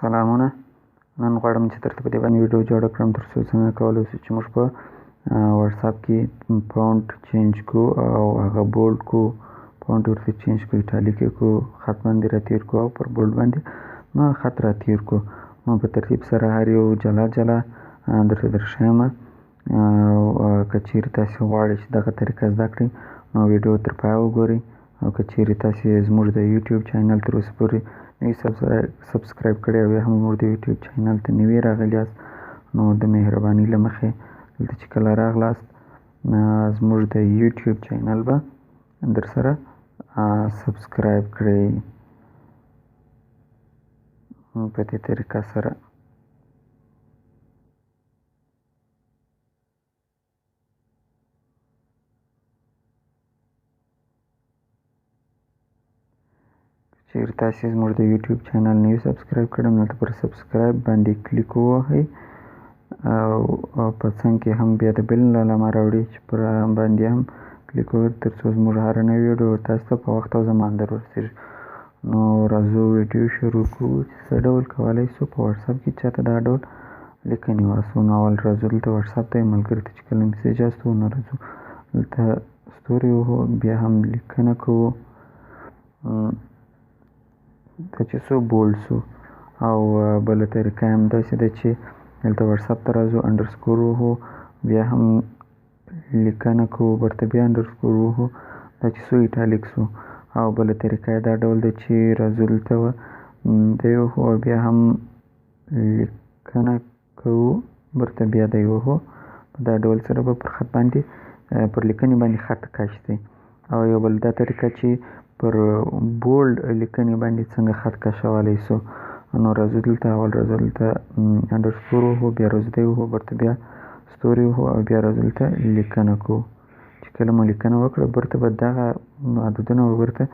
سلامونه. نن غواړم چې درته په دې باندې ویډیو جوړه کړم ترڅو څنګه کولی شو چې موږ په واتساپ کې فونټ چینج کړو او هغه بولډ کړو، فونټ ورته چینج کړو، ایټالیک یې کړو، خط باندې راتېر کړو او پر بولډ باندې خط راتېر کړو. نو په ترتیب سره هر یو جلا جلا درته درښیم. که چیرې تاسې غواړئ چې دغه طریقه زده کړئ نو ویډیو تر پایه وګورئ، او که چیرې تاسې زموږ د یوټیوب چینل تر اوسه پورې نه سبسکرایب کړی او یا هم زموږ د یوټیوب چینل ته نوي راغلي یاست نو د مهربانۍ له مخې دلته چې کله راغلاست زموږ د یوټیوب چینل به درسره سبسکرایب کړئ په دې طریقه سره. چیرې تاسې زموږ د یوټیوب چینل نه یو سبسکرایب کړی نو دلته پر سبسکرایب باندې کلیک ووهئ او په څنګ کې هم بیا د بیل علامه راوړي چې پر باندې هم کلیک وکړئ ترڅو زموږ هره نوې ویډیو تاسو ته په وخت او زمان در ورسېږي. نو راځو ویډیو شروع کړو چې څه ډول کولی شو په واتساپ کې چاته دا ډول لیکنې واستوو. نو اول راځو دلته واتساپ ته ملګري ته چې کله میسیج استوو نو راځو دلته ستوري وهو، بیا هم لیکنه کوو ته چې څو بولډ شو، او بله طریقه یې همداسې ده چې دلته واتساپ ته راځو انډرسکور وهو، بیا هم لیکنه کوو ورته بیا انډرسکور وهو دا چې څو ایټالیک شو. او بله طریقه یې دا ډول ده چې راځو دلته دی وهو او بیا هم لیکنه کوو ورته بیا دی وهو. په دا ډول سره به پر خط باندې پر لیکنې باندې خط کش دی. او یو بل دا طریقه چې پر بولډ لیکنې باندې څنګه خط کشولی سو. نو راځو دلته اول راځو دلته انډرسکور وهو، بیا راځو دی وهو، ورته بیا ستوري وهو او بیا راځو دلته لیکنه کوو. چې کله مو لیکنه وکړه ورته به دغه عددونه ورته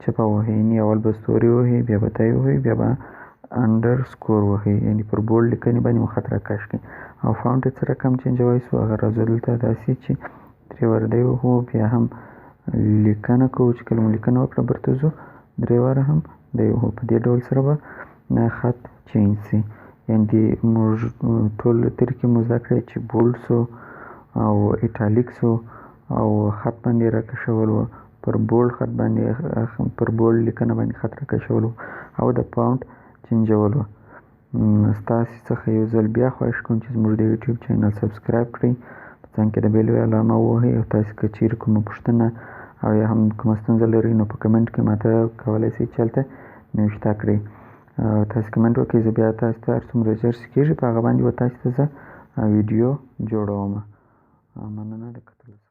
چپه وهئ، یعنې اول به ستوري وهئ، بیا به دی وهئ، بیا به انډرسکور وهئ، یعنې پر بولډ لیکنې باندې مو خط راکش کړئ. او فونټ یې څه رقم چینجولی سو هغه راځو دلته داسې چې درې واره دی وهو، بیا هم لیکنه کوو. چې کله مو لیکنه وکړه ورته ځو درې واره هم دی وهو. په دې ډول سره به خط چینج سي. یعنې موږ ټول طریقې مو زده کړې چې بولډ سو او ایټالیک سو او خط باندې راکشول و، پر بولډ خط باندې پر بولډ لیکنه باندې خط راکشول و او د فونټ چینجول و. ستاسې څخه یو ځل بیا خواهش کوم چې زموږ د یوټیوب چینل سبسکرایب کړئ، په څنګ کې د بیل علامه ووهئ، او تاسې که چیرې کومه پوښتنه او یا هم کومه ستونزه لرئ نو په کمنټ کې ماته کولی شئ چې هلته نوشته کړئ. تاسې کمنټ وکړئ، زه بیا تاسو ته هر څومره ژر چې کېږي په هغه باندې به تاسو ته زه ویډیو جوړوم. مننه د کتلو.